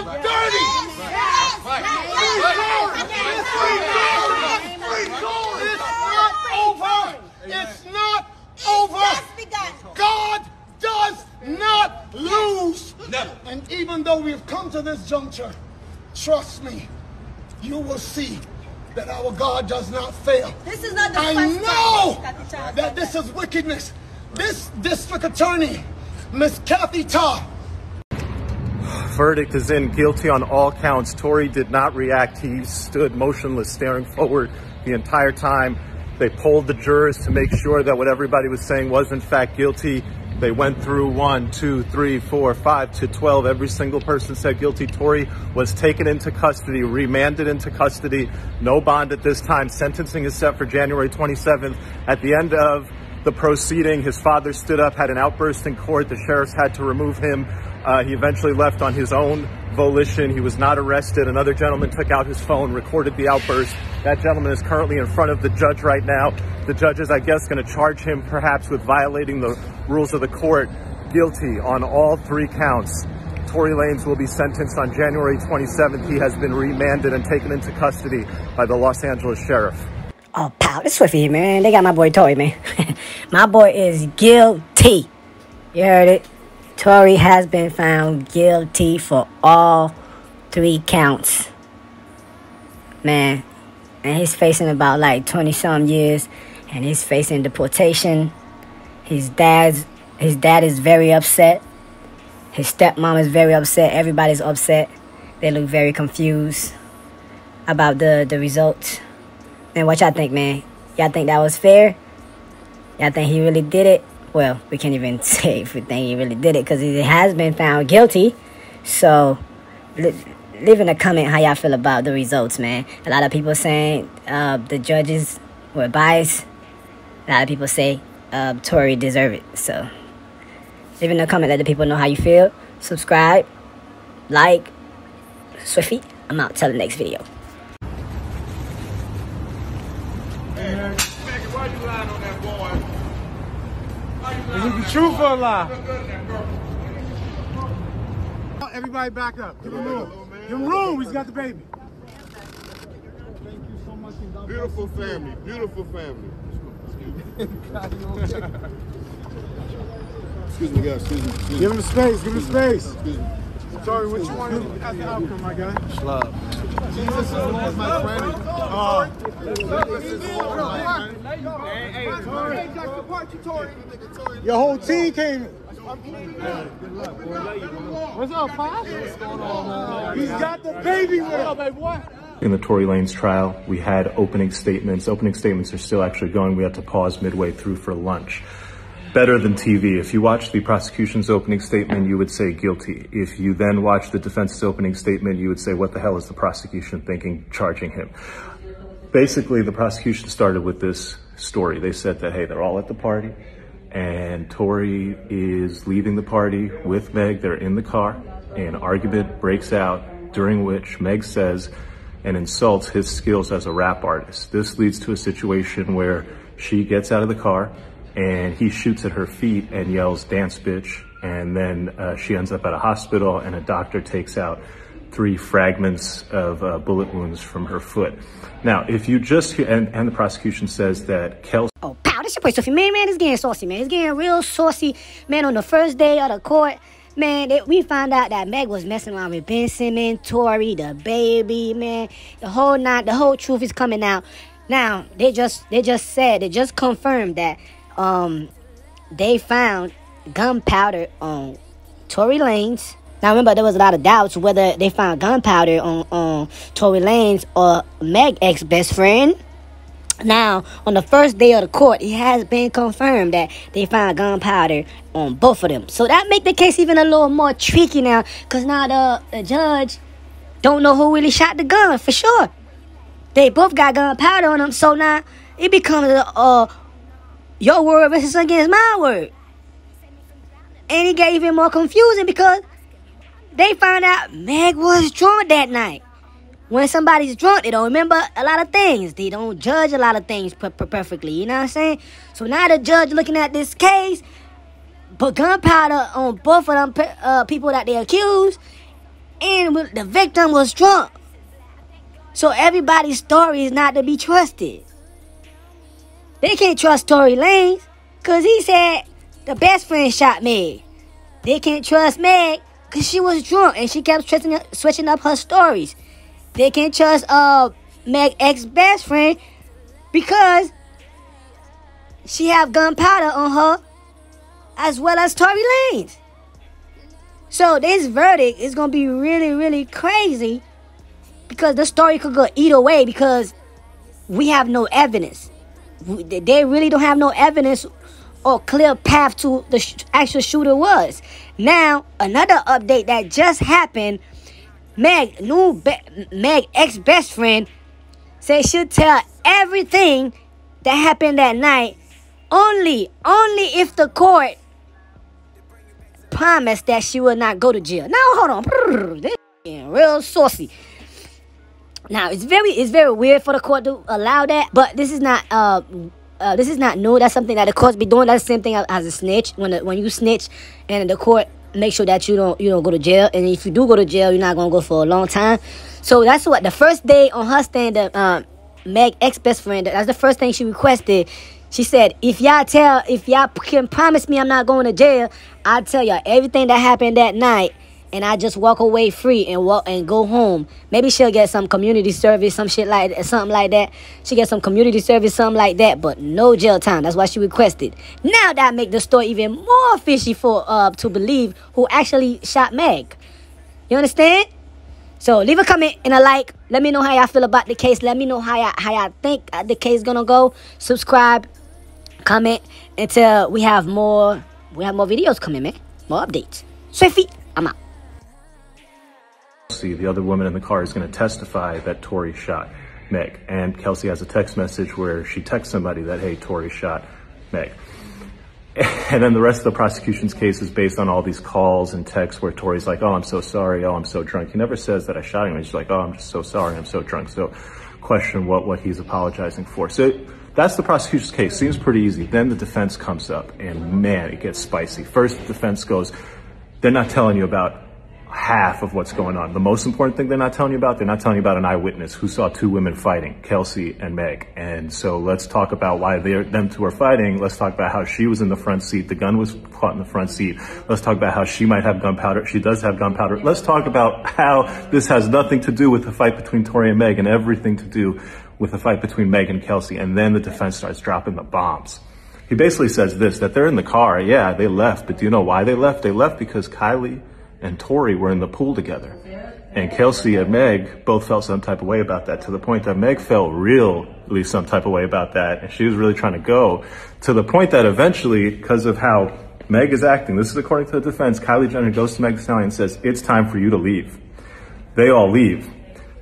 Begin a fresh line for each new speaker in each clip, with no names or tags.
are dirty. It's not over. God does not lose. Never. And even though we've come to this juncture, trust me, you will see that our God does not fail.
This is not the
I know that this is wickedness. This district attorney, Miss Kathy Tarr.
Verdict is in, guilty on all counts. Tory did not react. He stood motionless, staring forward the entire time. They polled the jurors to make sure that what everybody was saying was in fact guilty. They went through 1, 2, 3, 4, 5 to 12. Every single person said guilty. Tory was taken into custody, remanded into custody. No bond at this time. Sentencing is set for January 27th. At the end of the proceeding, his father stood up, had an outburst in court. The sheriffs had to remove him. He eventually left on his own volition. He was not arrested. Another gentleman took out his phone, recorded the outburst. That gentleman is currently in front of the judge right now. The judge is, I guess, going to charge him perhaps with violating the rules of the court. Guilty on all 3 counts. Tory Lanez will be sentenced on January 27th. He has been remanded and taken into custody by the Los Angeles sheriff.
Oh, pal, this Swifty, man. They got my boy Tory, man. My boy is guilty. You heard it. Tory has been found guilty for all 3 counts. Man. And he's facing about like 20-some years. And he's facing deportation. His dad is very upset. His stepmom is very upset. Everybody's upset. They look very confused about the results. And what y'all think, man? Y'all think that was fair? Y'all think he really did it? Well, we can't even say if we think he really did it because he has been found guilty. So, leave in a comment how y'all feel about the results, man. A lot of people saying the judges were biased. A lot of people say Tory deserved it. So, leave in a comment, let the people know how you feel. Subscribe, like, Swifty. I'm out till the next video.
Megan, why you lying on that boy?
Is it the truth or a lie? Everybody back up. Give him room. Give him room. He's got the baby. Thank you so much.
Beautiful family. Beautiful family. Excuse me, guys. Excuse me.
Give him space. Give him space.
Excuse me.
Sorry, what you wanted as the outcome, my guy?
Slop. Jesus is Lord, my friend. Jesus is Lord, my friend. Hey,
Your whole team came.
good luck, boy.
What's up, Pop? What's going on, man? He's got the baby with him, baby. What?
In the Tory Lanez trial, we had opening statements. Opening statements are still actually going. We had to pause midway through for lunch. Better than TV. If you watch the prosecution's opening statement, you would say guilty. If you then watch the defense's opening statement, you would say, what the hell is the prosecution thinking, charging him? Basically, the prosecution started with this story. They said that, hey, they're all at the party, and Tory is leaving the party with Meg. They're in the car. An argument breaks out, during which Meg says and insults his skills as a rap artist. This leads to a situation where she gets out of the car, and he shoots at her feet and yells, "Dance, bitch." And then she ends up at a hospital, and a doctor takes out 3 fragments of bullet wounds from her foot. Now, if you just hear, and the prosecution says that Kelsey...
Oh, pow, this your boy Sophie. Man, it's getting saucy, man. It's getting real saucy. Man, on the first day of the court, man, we found out that Meg was messing around with Ben Simmons, Tory, the baby, man. The whole truth is coming out. Now, they just confirmed that they found gunpowder on Tory Lanez. Now, remember, there was a lot of doubts whether they found gunpowder on Tory Lanez or Meg's ex-best friend. Now, on the first day of the court, it has been confirmed that they found gunpowder on both of them. So that make the case even a little more tricky now, because now the judge don't know who really shot the gun for sure. They both got gunpowder on them, so now it becomes your word versus against my word. And it got even more confusing because they found out Meg was drunk that night. When somebody's drunk, they don't remember a lot of things. They don't judge a lot of things perfectly, you know what I'm saying? So now the judge looking at this case, put gunpowder on both of them people that they accused, and the victim was drunk. So everybody's story is not to be trusted. They can't trust Tory Lanez because he said the best friend shot Meg. They can't trust Meg because she was drunk and she kept switching up her stories. They can't trust Meg's ex-best friend because she have gunpowder on her as well as Tory Lanez. So this verdict is going to be really, really crazy because the story could go either way because we have no evidence. They really don't have no evidence or clear path to the actual shooter was. Now, another update that just happened, Meg ex-best friend said she'll tell everything that happened that night only if the court promised that she will not go to jail. Now, hold on. This is real saucy. Now, it's very weird for the court to allow that, but this is not new. That's something that the courts be doing. That's the same thing as a snitch. When you snitch and the court make sure that you don't go to jail, and if you do go to jail, you're not gonna go for a long time. So that's what the first day on her stand up, Meg ex-best friend, that's the first thing she requested. She said, if y'all can promise me I'm not going to jail, I'll tell y'all everything that happened that night, and I just walk away free and go home. Maybe she'll get some community service, something like that. She get some community service, something like that, but no jail time. That's what she requested. Now that make the story even more fishy for to believe who actually shot Meg. You understand? So leave a comment and a like. Let me know how y'all feel about the case. Let me know how y'all think the case is gonna go. Subscribe, comment until we have more videos coming, man. More updates. Swifty, I'm out.
The other woman in the car is going to testify that Tory shot Meg, and Kelsey has a text message where she texts somebody that, hey, Tory shot Meg. And then the rest of the prosecution's case is based on all these calls and texts where Tory's like, oh, I'm so sorry, oh, I'm so drunk. He never says that I shot him. He's like, oh, I'm just so sorry, I'm so drunk. So question what he's apologizing for. So that's the prosecution's case. Seems pretty easy. Then the defense comes up, and man, it gets spicy. First, the defense goes, they're not telling you about half of what's going on. The most important thing they're not telling you about an eyewitness who saw two women fighting, Kelsey and Meg. And so let's talk about why them two are fighting. Let's talk about how she was in the front seat. The gun was caught in the front seat. Let's talk about how she might have gunpowder. She does have gunpowder. Let's talk about how this has nothing to do with the fight between Tory and Meg and everything to do with the fight between Meg and Kelsey. And then the defense starts dropping the bombs. He basically says this, that they're in the car. Yeah, they left. But do you know why they left? They left because Kylie and Tory were in the pool together. And Kelsey and Meg both felt some type of way about that, to the point that Meg felt really some type of way about that. And she was really trying to go, to the point that eventually, because of how Meg is acting, this is according to the defense, Kylie Jenner goes to Megan Thee Stallion and says, it's time for you to leave. They all leave.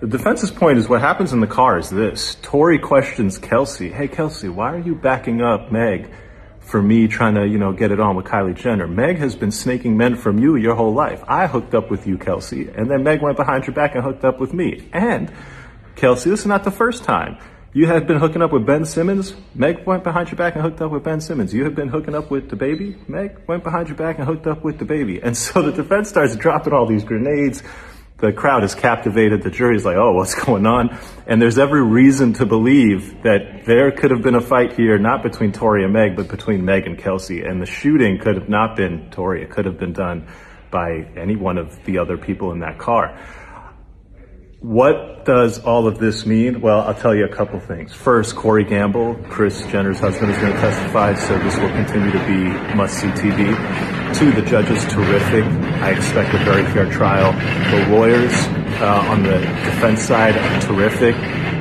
The defense's point is what happens in the car is this. Tory questions Kelsey, hey Kelsey, why are you backing up Meg for me trying to, get it on with Kylie Jenner? Meg has been snaking men from you your whole life. I hooked up with you, Kelsey, and then Meg went behind your back and hooked up with me. And, Kelsey, this is not the first time. You had been hooking up with Ben Simmons. Meg went behind your back and hooked up with Ben Simmons. You had been hooking up with the baby. Meg went behind your back and hooked up with the baby. And so the defense starts dropping all these grenades. The crowd is captivated. The jury's like, oh, what's going on? And there's every reason to believe that there could have been a fight here, not between Tory and Meg, but between Meg and Kelsey. And the shooting could have not been Tory. It could have been done by any one of the other people in that car. What does all of this mean? Well, I'll tell you a couple things. First, Corey Gamble, Kris Jenner's husband, is going to testify, so this will continue to be must-see TV. Two, the judge is terrific. I expect a very fair trial. The lawyers on the defense side are terrific.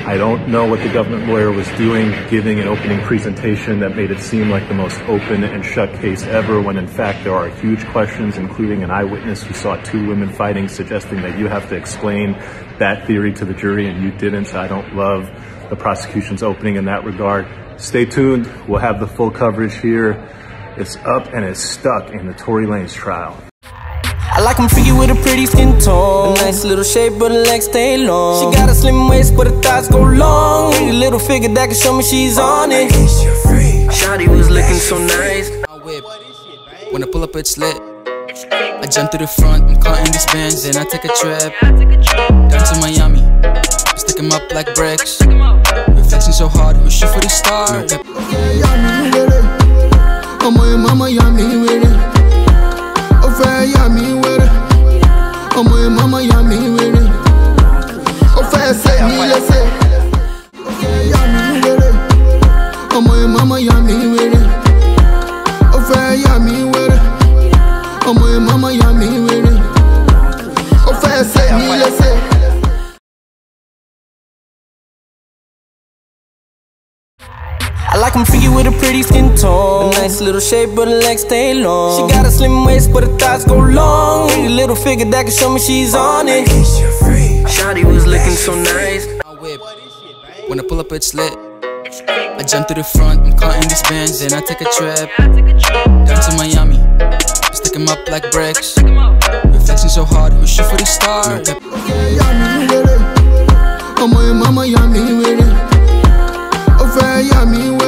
I don't know what the government lawyer was doing, giving an opening presentation that made it seem like the most open and shut case ever, when in fact there are huge questions, including an eyewitness who saw two women fighting, suggesting that you have to explain that theory to the jury, and you didn't. I don't love the prosecution's opening in that regard. Stay tuned. We'll have the full coverage here. It's up and it's stuck in the Tory Lanez trial.
I like them freaky with a pretty skin tone. A nice little shape, but her legs stay long. She got a slim waist, but her thighs go long. Need a little figure that can show me she's on it. Shawty was looking so nice. When I pull up, it's lit. I jump to the front, I'm caught in these bands, then I take a trip down to Miami, stick 'em up like bricks. Reflection so hard, we shoot for the stars.
Ọmọ ẹ̀ mama ya mi wèrè, ó fẹ́ ya mi wèrè. Ọmọ ẹ̀ mama ya mi wèrè, ó fẹ́ ṣe mí léṣe. Ó fẹ́ ya mi wèrè, ọmọ ẹ̀ mama ya mi wèrè, ó fẹ́ ya mi wèrè. Ọmọ ẹ̀ mama ya mi wèrè, ó fẹ́ ṣe mí léṣe.
I like 'em freaky with a pretty skin tone, a nice little shape but her legs stay long. She got a slim waist but her thighs go long. Pretty little figure that can show me she's on it. Shawty was looking so nice. I whip, when I pull up it's lit. I jump to the front, I'm caught in these bands, then I take a trip down to Miami, stick 'em up like bricks. Reflection so hard, we shoot for the stars.
Ọmọ ẹ̀ mama ya mi wèrè, ó fẹ́ ya mi wèrè.